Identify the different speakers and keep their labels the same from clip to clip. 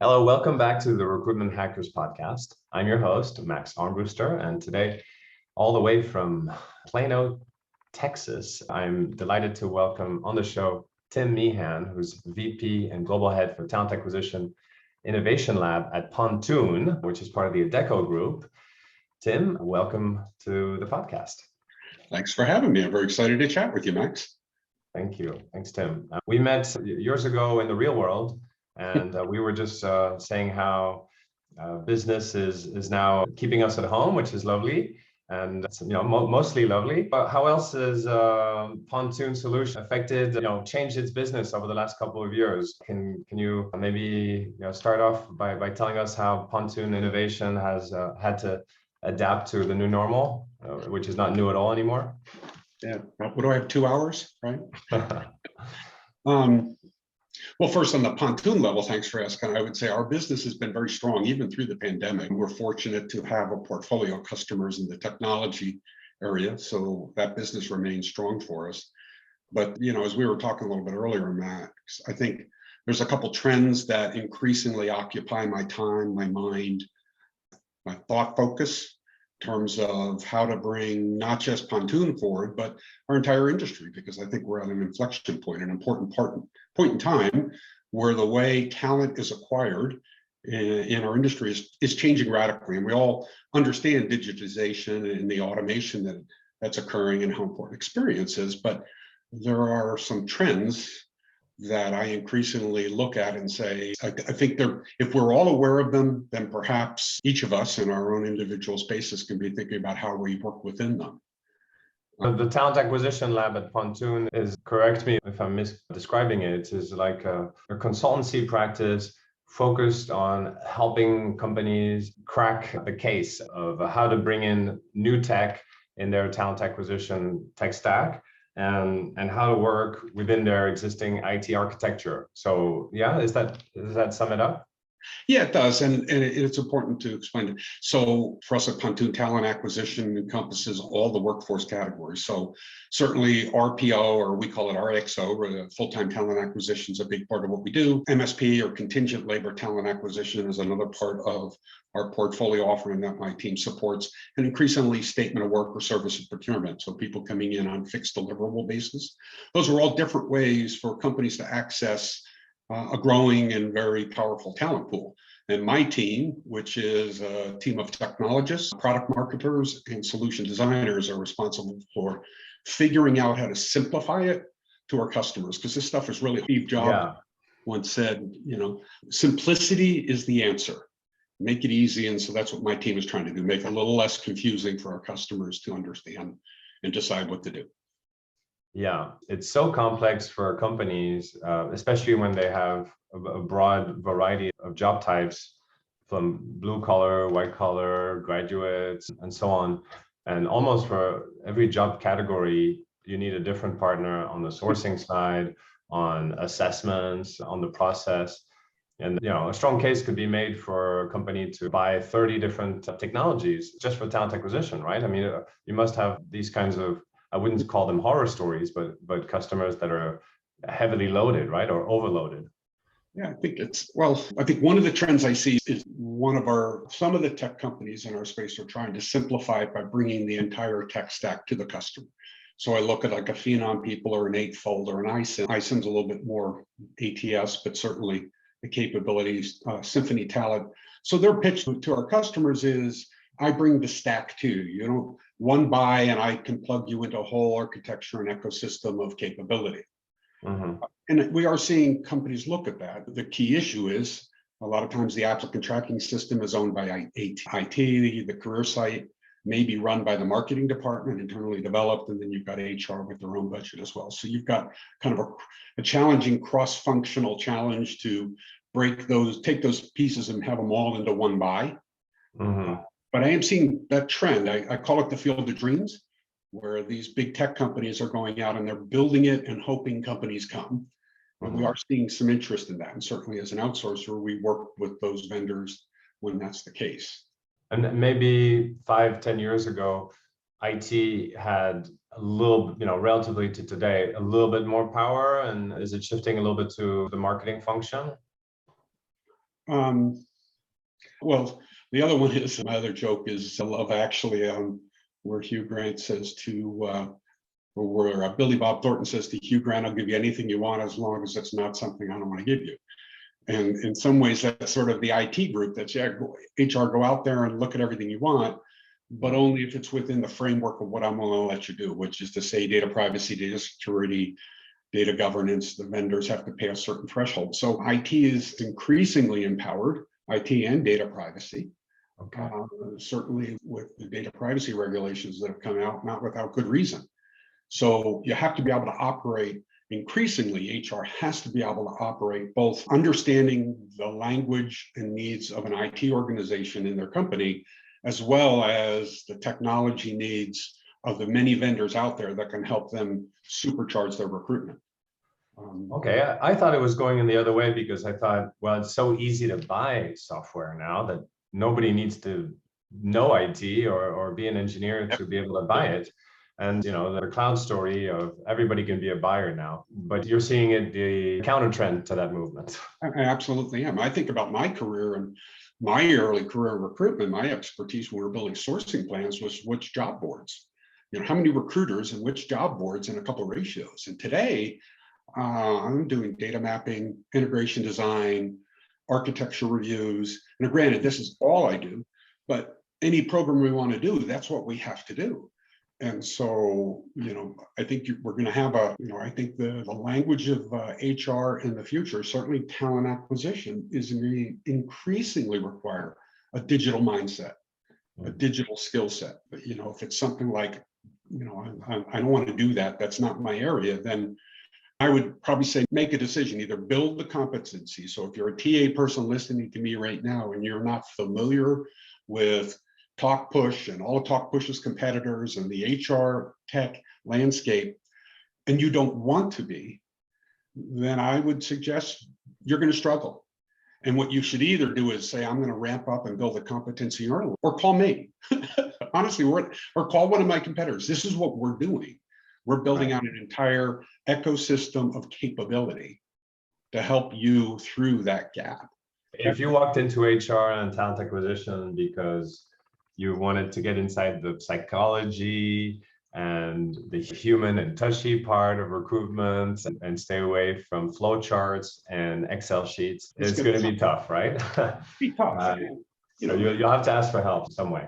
Speaker 1: Hello, welcome back to the Recruitment Hackers Podcast. I'm your host, Max Armbruster, and today, all the way from Plano, Texas, I'm delighted to welcome on the show Tim Meehan, who's VP and Global Head for Talent Acquisition Innovation Lab at Pontoon, which is part of the Adecco Group. Tim, welcome to the podcast.
Speaker 2: Thanks for having me. I'm very excited to chat with you, Max.
Speaker 1: Thank you. Thanks, Tim. We met years ago in the real world. And we were just saying how business is now keeping us at home, which is lovely, and mostly lovely. But how else has Pontoon Solution affected, changed its business over the last couple of years? Can you maybe start off by telling us how Pontoon Innovation has had to adapt to the new normal, which is not new at all anymore?
Speaker 2: Yeah. What do I have? 2 hours, right? Well, first on the Pontoon level, thanks for asking. I would say our business has been very strong, even through the pandemic. We're fortunate to have a portfolio of customers in the technology area, so that business remains strong for us. But, as we were talking a little bit earlier, Max, I think there's a couple trends that increasingly occupy my time, my mind, my thought focus, in terms of how to bring not just Pontoon forward, but our entire industry, because I think we're at an inflection point, an important point in time where the way talent is acquired in our industry is changing radically. And we all understand digitization and the automation that's occurring and how important experience is, but there are some trends that I increasingly look at and say, I think if we're all aware of them, then perhaps each of us in our own individual spaces can be thinking about how we work within them.
Speaker 1: The talent acquisition lab at Pontoon is, correct me if I'm describing it, is like a consultancy practice focused on helping companies crack the case of how to bring in new tech in their talent acquisition tech stack. And how to work within their existing IT architecture. So yeah, does that sum it up?
Speaker 2: Yeah, it does, and it's important to explain it. So for us at Pontoon, talent acquisition encompasses all the workforce categories. So certainly RPO, or we call it RXO, or full-time talent acquisition, is a big part of what we do. MSP, or contingent labor talent acquisition, is another part of our portfolio offering that my team supports, and increasingly statement of work or service of procurement. So people coming in on fixed deliverable basis. Those are all different ways for companies to access a growing and very powerful talent pool. And my team, which is a team of technologists, product marketers, and solution designers, are responsible for figuring out how to simplify it to our customers, because this stuff is really Steve Jobs once said, simplicity is the answer. Make it easy. And so that's what my team is trying to do, make it a little less confusing for our customers to understand and decide what to do.
Speaker 1: Yeah, it's so complex for companies, especially when they have a broad variety of job types, from blue collar, white collar, graduates, and so on. And almost for every job category, you need a different partner on the sourcing side, on assessments, on the process. And a strong case could be made for a company to buy 30 different technologies just for talent acquisition, right? I mean, you must have these kinds of, I wouldn't call them horror stories, but customers that are heavily loaded, right, or overloaded.
Speaker 2: Yeah, I think one of the trends I see is some of the tech companies in our space are trying to simplify it by bringing the entire tech stack to the customer. So I look at like a Phenom people or an Eightfold or an iCIMS. iCIMS a little bit more ATS, but certainly the capabilities, Symphony Talent. So their pitch to our customers is, I bring the stack to you. One buy and I can plug you into a whole architecture and ecosystem of capability. Mm-hmm. And we are seeing companies look at that. The key issue is a lot of times the applicant tracking system is owned by IT, the career site may be run by the marketing department, internally developed, and then you've got HR with their own budget as well. So you've got kind of a challenging cross-functional challenge to take those pieces and have them all into one buy. Mm-hmm. But I am seeing that trend. I call it the field of dreams, where these big tech companies are going out and they're building it and hoping companies come. And we are seeing some interest in that. And certainly as an outsourcer, we work with those vendors when that's the case.
Speaker 1: And maybe 5-10 years ago, IT had a little, relatively to today, a little bit more power. And is it shifting a little bit to the marketing function?
Speaker 2: Well, the other one is, my other joke is, I love actually where Hugh Grant says to, or where Billy Bob Thornton says to Hugh Grant, I'll give you anything you want as long as it's not something I don't want to give you. And in some ways, that's sort of the IT group. That's, yeah, HR, go out there and look at everything you want, but only if it's within the framework of what I'm going to let you do, which is to say data privacy, data security, data governance. The vendors have to pay a certain threshold. So IT is increasingly empowered, IT and data privacy.
Speaker 1: Okay.
Speaker 2: Certainly with the data privacy regulations that have come out, not without good reason. So you have to be able to operate. Increasingly, HR has to be able to operate both understanding the language and needs of an IT organization in their company, as well as the technology needs of the many vendors out there that can help them supercharge their recruitment.
Speaker 1: Okay, I thought it was going in the other way, because I thought, well, it's so easy to buy software now that nobody needs to know IT or be an engineer to be able to buy it. And, you know, the cloud story of everybody can be a buyer now, but you're seeing it the counter trend to that movement.
Speaker 2: I absolutely am. I think about my career and my early career in recruitment. My expertise when we were building sourcing plans was which job boards, you know, how many recruiters and which job boards and a couple of ratios. And today I'm doing data mapping, integration design, architecture reviews. And granted, this is all I do, but any program we want to do, that's what we have to do. And so, you know, I think we're going to have I think the language of HR in the future, certainly talent acquisition, is going to increasingly require a digital mindset, a digital skill set. But, you know, if it's something like, you know, I don't want to do that, that's not my area, then I would probably say make a decision, either build the competency. So if you're a TA person listening to me right now and you're not familiar with TalkPush and all of TalkPush's competitors and the HR tech landscape, and you don't want to be, then I would suggest you're going to struggle. And what you should either do is say, I'm going to ramp up and build a competency early, or call me. Honestly, or call one of my competitors. This is what we're doing. We're building out an entire ecosystem of capability to help you through that gap.
Speaker 1: If you walked into HR and talent acquisition because you wanted to get inside the psychology and the human and touchy part of recruitment and stay away from flowcharts and Excel sheets, it's going to be tough, right?
Speaker 2: Be tough.
Speaker 1: You'll have to ask for help some way.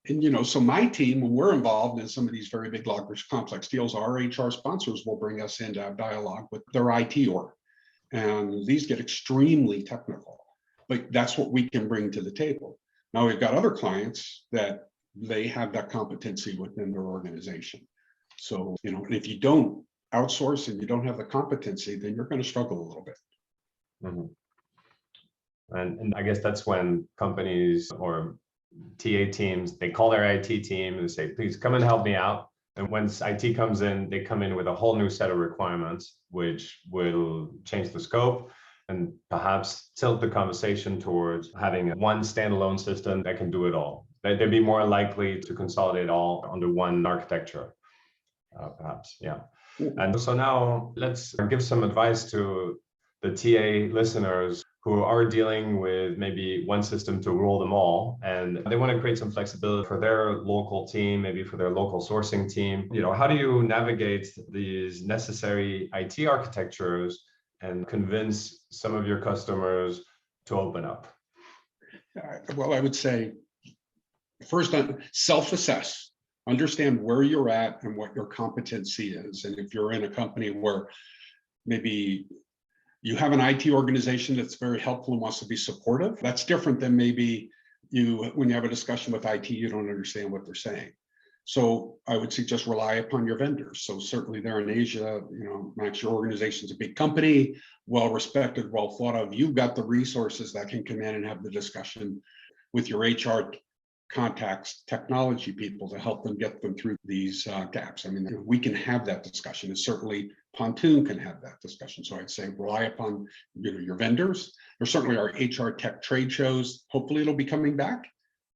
Speaker 2: And, you know, so my team, when we're involved in some of these very big, large, complex deals, our HR sponsors will bring us in to have dialogue with their IT org. And these get extremely technical, but that's what we can bring to the table. Now we've got other clients that they have that competency within their organization. So, you know, if you don't outsource and you don't have the competency, then you're going to struggle a little bit.
Speaker 1: Mm-hmm. And I guess that's when companies or TA teams, they call their IT team and say, please come and help me out. And once IT comes in, they come in with a whole new set of requirements, which will change the scope and perhaps tilt the conversation towards having one standalone system that can do it all. They'd be more likely to consolidate all under one architecture, perhaps, yeah. And so now let's give some advice to the TA listeners who are dealing with maybe one system to rule them all, and they want to create some flexibility for their local team, maybe for their local sourcing team. You know, how do you navigate these necessary IT architectures and convince some of your customers to open up?
Speaker 2: Well, I would say, first, self-assess, understand where you're at and what your competency is. And if you're in a company where maybe you have an IT organization that's very helpful and wants to be supportive, that's different than maybe when you have a discussion with IT, you don't understand what they're saying. So I would suggest rely upon your vendors. So certainly they're in Asia, you know, Max, your organization's a big company, well respected, well thought of. You've got the resources that can come in and have the discussion with your HR contacts, technology people to help them get them through these gaps. I mean, we can have that discussion, and certainly Pontoon can have that discussion. So I'd say rely upon, you know, your vendors. There's certainly our HR tech trade shows. Hopefully it'll be coming back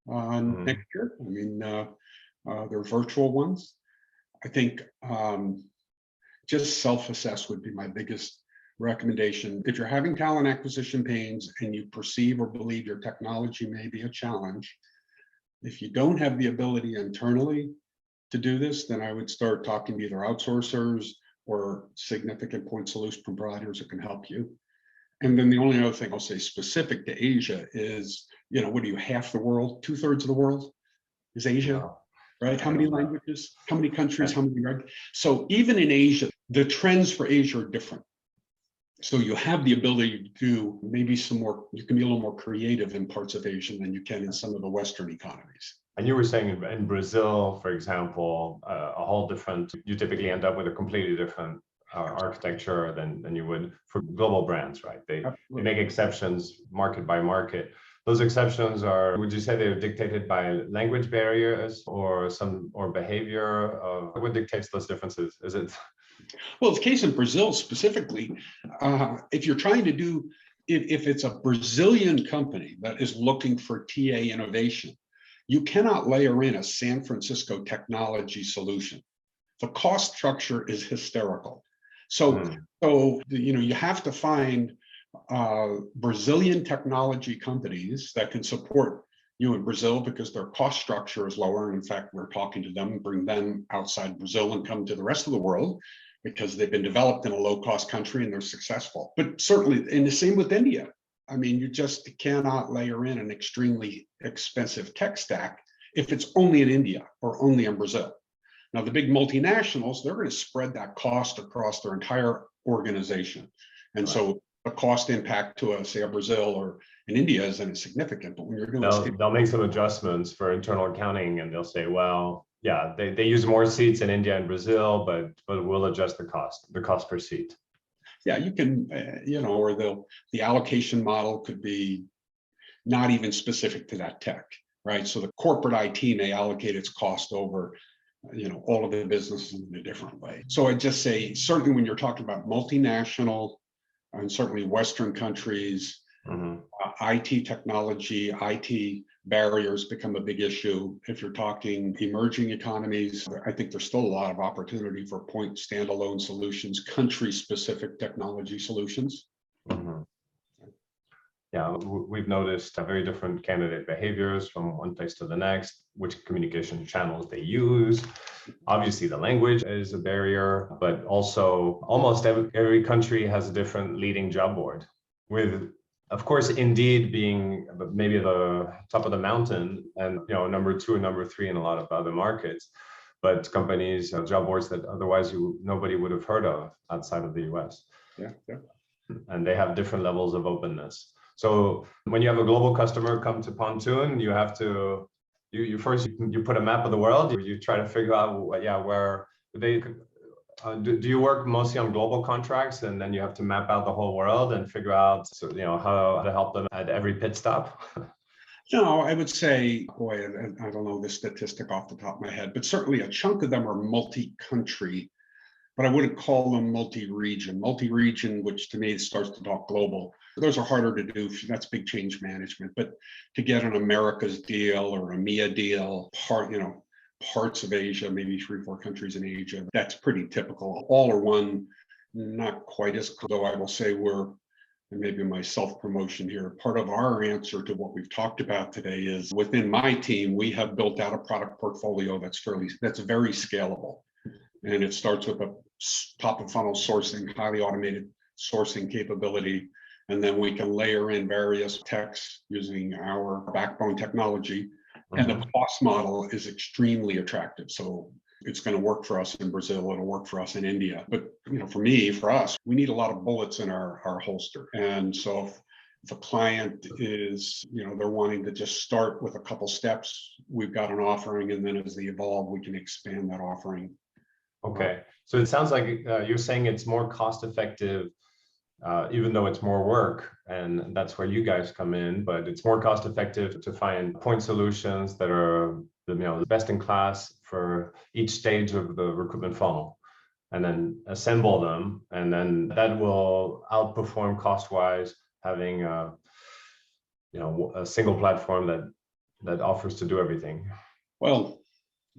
Speaker 2: next year. I mean, they're virtual ones. I think just self-assess would be my biggest recommendation. If you're having talent acquisition pains and you perceive or believe your technology may be a challenge, if you don't have the ability internally to do this, then I would start talking to either outsourcers or significant point solution providers that can help you. And then the only other thing I'll say specific to Asia is, what are you, half the world, 2/3 of the world is Asia, right? How many languages, how many countries, how many, right? So even in Asia, the trends for Asia are different. So you have the ability to do maybe you can be a little more creative in parts of Asia than you can in some of the Western economies.
Speaker 1: And you were saying in Brazil, for example, a whole different, you typically end up with a completely different architecture than you would for global brands, right? They make exceptions market by market. Those exceptions are, would you say they're dictated by language barriers or behavior? What dictates those differences? Is it?
Speaker 2: Well, the case in Brazil specifically, if you're trying to do, if it's a Brazilian company that is looking for TA innovation, you cannot layer in a San Francisco technology solution. The cost structure is hysterical. So you have to find Brazilian technology companies that can support you in Brazil because their cost structure is lower. And in fact, we're talking to them, bring them outside Brazil and come to the rest of the world because they've been developed in a low-cost country and they're successful. But certainly, and the same with India. I mean, you just cannot layer in an extremely expensive tech stack if it's only in India or only in Brazil. Now, the big multinationals, they're going to spread that cost across their entire organization. And so the cost impact to, say, a Brazil or in India isn't as significant. But when you're doing
Speaker 1: they'll make some adjustments for internal accounting and they'll say, well, yeah, they use more seats in India and Brazil, but we'll adjust the cost per seat.
Speaker 2: Yeah, you can, or the allocation model could be not even specific to that tech, right? So the corporate IT may allocate its cost over, all of the businesses in a different way. So I'd just say, certainly when you're talking about multinational and certainly Western countries, IT technology, IT barriers become a big issue. If you're talking emerging economies, I think there's still a lot of opportunity for point standalone solutions, country-specific technology solutions.
Speaker 1: Yeah, we've noticed very different candidate behaviors from one place to the next, which communication channels they use. Obviously, the language is a barrier, but also almost every country has a different leading job board, with, of course, Indeed being maybe the top of the mountain and number 2 and number 3 in a lot of other markets, but companies, job boards that otherwise nobody would have heard of outside of the US.
Speaker 2: Yeah.
Speaker 1: And they have different levels of openness. So when you have a global customer come to Pontoon, you have to, you first put a map of the world. You try to figure out, where they. Do you work mostly on global contracts, and then you have to map out the whole world and figure out, how to help them at every pit stop?
Speaker 2: No, I would say, I don't know the statistic off the top of my head, but certainly a chunk of them are multi-country, but I wouldn't call them multi-region. Multi-region, which to me starts to talk global. Those are harder to do. That's big change management. But to get an Americas deal or a EMEA deal, parts of Asia, maybe 3 or 4 countries in Asia, that's pretty typical. All or one, not quite as, though I will say and maybe my self-promotion here, part of our answer to what we've talked about today is within my team, we have built out a product portfolio that's very scalable. And it starts with a top of funnel sourcing, highly automated sourcing capability. And then we can layer in various techs using our backbone technology. And the cost model is extremely attractive. So it's going to work for us in Brazil. It'll work for us in India. But, for us, we need a lot of bullets in our holster. And so if a client is, they're wanting to just start with a couple steps, we've got an offering. And then as they evolve, we can expand that offering.
Speaker 1: Okay. So it sounds like you're saying it's more cost effective, even though it's more work, and that's where you guys come in, but it's more cost effective to find point solutions that are the best in class for each stage of the recruitment funnel, and then assemble them, and then that will outperform cost-wise having a single platform that offers to do everything.
Speaker 2: Well,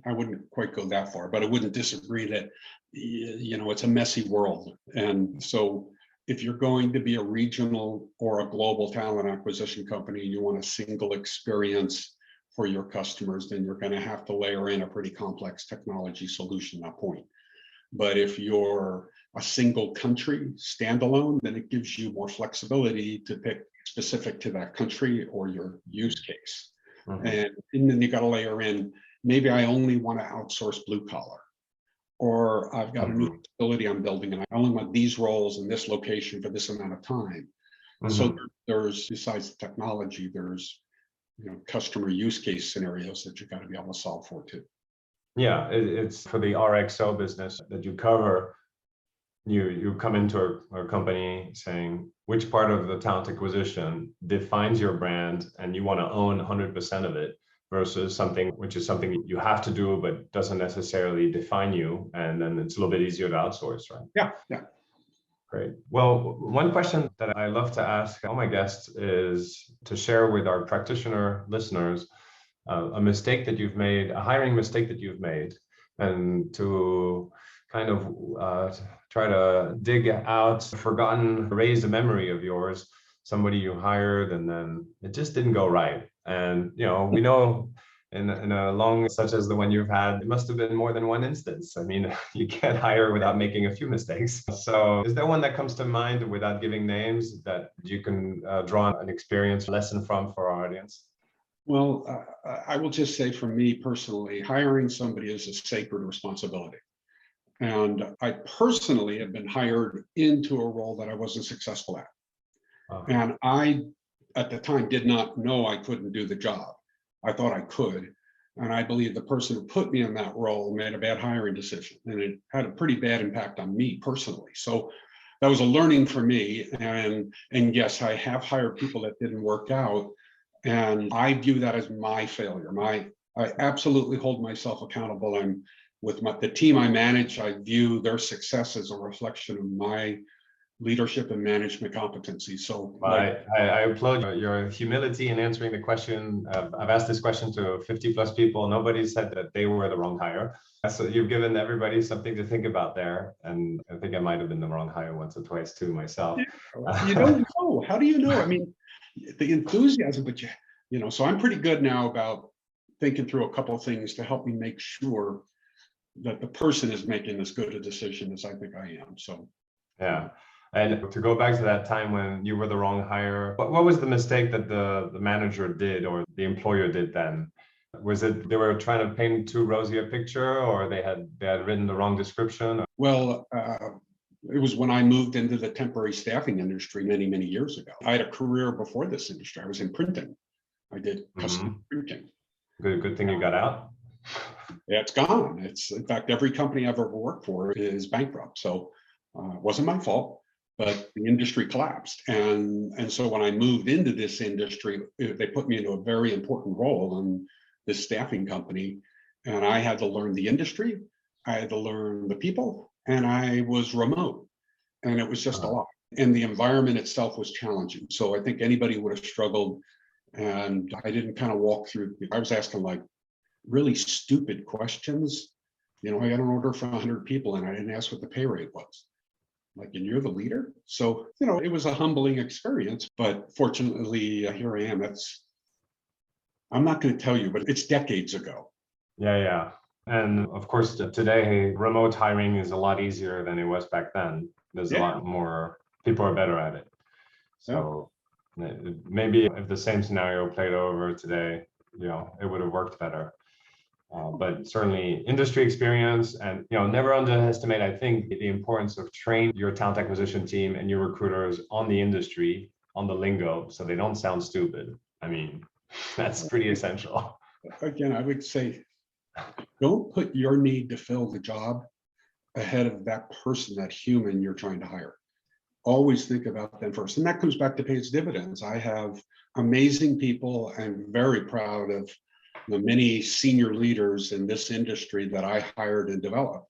Speaker 2: I wouldn't quite go that far, but I wouldn't disagree that, it's a messy world. And so if you're going to be a regional or a global talent acquisition company, you want a single experience for your customers, then you're going to have to layer in a pretty complex technology solution at that point. But if you're a single country standalone, then it gives you more flexibility to pick specific to that country or your use case. And then you got to layer in, maybe I only want to outsource blue collar, or I've got a new facility I'm building and I only want these roles in this location for this amount of time. So there's, besides the technology, there's, customer use case scenarios that you got to be able to solve for too.
Speaker 1: Yeah, it's for the RXO business that you cover. You come into a company saying which part of the talent acquisition defines your brand and you want to own 100% of it, versus something which is something you have to do but doesn't necessarily define you, and then it's a little bit easier to outsource, right?
Speaker 2: Yeah.
Speaker 1: Great. Well, one question that I love to ask all my guests is to share with our practitioner listeners a mistake that you've made, a hiring mistake that you've made, and to kind of try to dig out forgotten, raise a memory of yours, somebody you hired and then it just didn't go right. And we know in a long such as the one you've had, it must have been more than one instance. I mean, you can't hire without making a few mistakes. So is there one that comes to mind without giving names that you can draw an experience lesson from for our audience?
Speaker 2: Well, I will just say for me personally, hiring somebody is a sacred responsibility. And I personally have been hired into a role that I wasn't successful at. And I, at the time, did not know I couldn't do the job. I thought I could. And I believe the person who put me in that role made a bad hiring decision. And it had a pretty bad impact on me personally. So that was a learning for me. And yes, I have hired people that didn't work out. And I view that as my failure. I absolutely hold myself accountable. I'm with the team I manage, I view their success as a reflection of my leadership and management competency. So
Speaker 1: I applaud your humility in answering the question. I've asked this question to 50 plus people. Nobody said that they were the wrong hire. So you've given everybody something to think about there. And I think I might have been the wrong hire once or twice too myself.
Speaker 2: You don't know. How do you know? I mean, the enthusiasm, but so I'm pretty good now about thinking through a couple of things to help me make sure that the person is making as good a decision as I think I am. So
Speaker 1: yeah. And to go back to that time when you were the wrong hire, what was the mistake that the manager did or the employer did then? Was it they were trying to paint too rosy a picture, or they had written the wrong description?
Speaker 2: Well, it was when I moved into the temporary staffing industry many, many years ago. I had a career before this industry. I was in printing. I did custom printing.
Speaker 1: Good thing you got out.
Speaker 2: Yeah, it's gone. It's, in fact, every company I've ever worked for is bankrupt. So it wasn't my fault, but the industry collapsed. And so when I moved into this industry, they put me into a very important role in this staffing company. And I had to learn the industry, I had to learn the people, and I was remote. And it was just a lot. And the environment itself was challenging. So I think anybody would have struggled. And I didn't kind of walk through, I was asking like really stupid questions. I got an order from 100 people and I didn't ask what the pay rate was. Like, and you're the leader? So, it was a humbling experience, but fortunately here I am. I'm not going to tell you, but it's decades ago.
Speaker 1: Yeah. And of course, today, remote hiring is a lot easier than it was back then. There's a lot more, people are better at it. So maybe if the same scenario played over today, it would have worked better. But certainly industry experience and, never underestimate, I think, the importance of training your talent acquisition team and your recruiters on the industry, on the lingo, so they don't sound stupid. I mean, that's pretty essential.
Speaker 2: Again, I would say, don't put your need to fill the job ahead of that person, that human you're trying to hire. Always think about them first. And that comes back to pay its dividends. I have amazing people. I'm very proud of the many senior leaders in this industry that I hired and developed.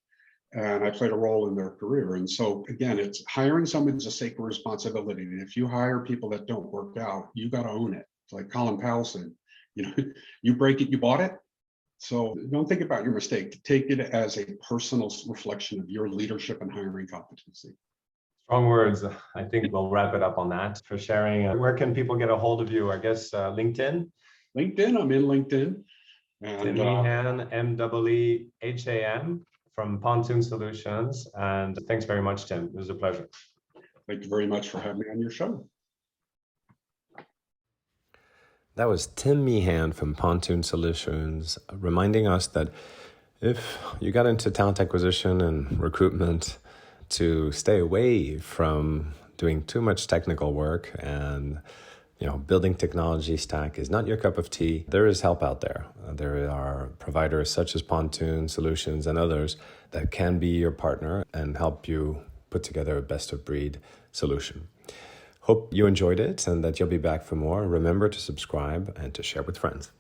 Speaker 2: And I played a role in their career. And so again, it's hiring someone is a sacred responsibility. And if you hire people that don't work out, you got to own it. It's like Colin Powell said, you break it, you bought it. So don't think about your mistake. Take it as a personal reflection of your leadership and hiring competency.
Speaker 1: Strong words. I think we'll wrap it up on that for sharing. Where can people get a hold of you? I guess LinkedIn.
Speaker 2: LinkedIn, I'm in LinkedIn.
Speaker 1: Tim Meehan, M-E-E-H-A-M from Pontoon Solutions. And thanks very much, Tim. It was a pleasure.
Speaker 2: Thank you very much for having me on your show.
Speaker 3: That was Tim Meehan from Pontoon Solutions, reminding us that if you got into talent acquisition and recruitment, to stay away from doing too much technical work and building technology stack is not your cup of tea. There is help out there. There are providers such as Pontoon Solutions and others that can be your partner and help you put together a best of breed solution. Hope you enjoyed it and that you'll be back for more. Remember to subscribe and to share with friends.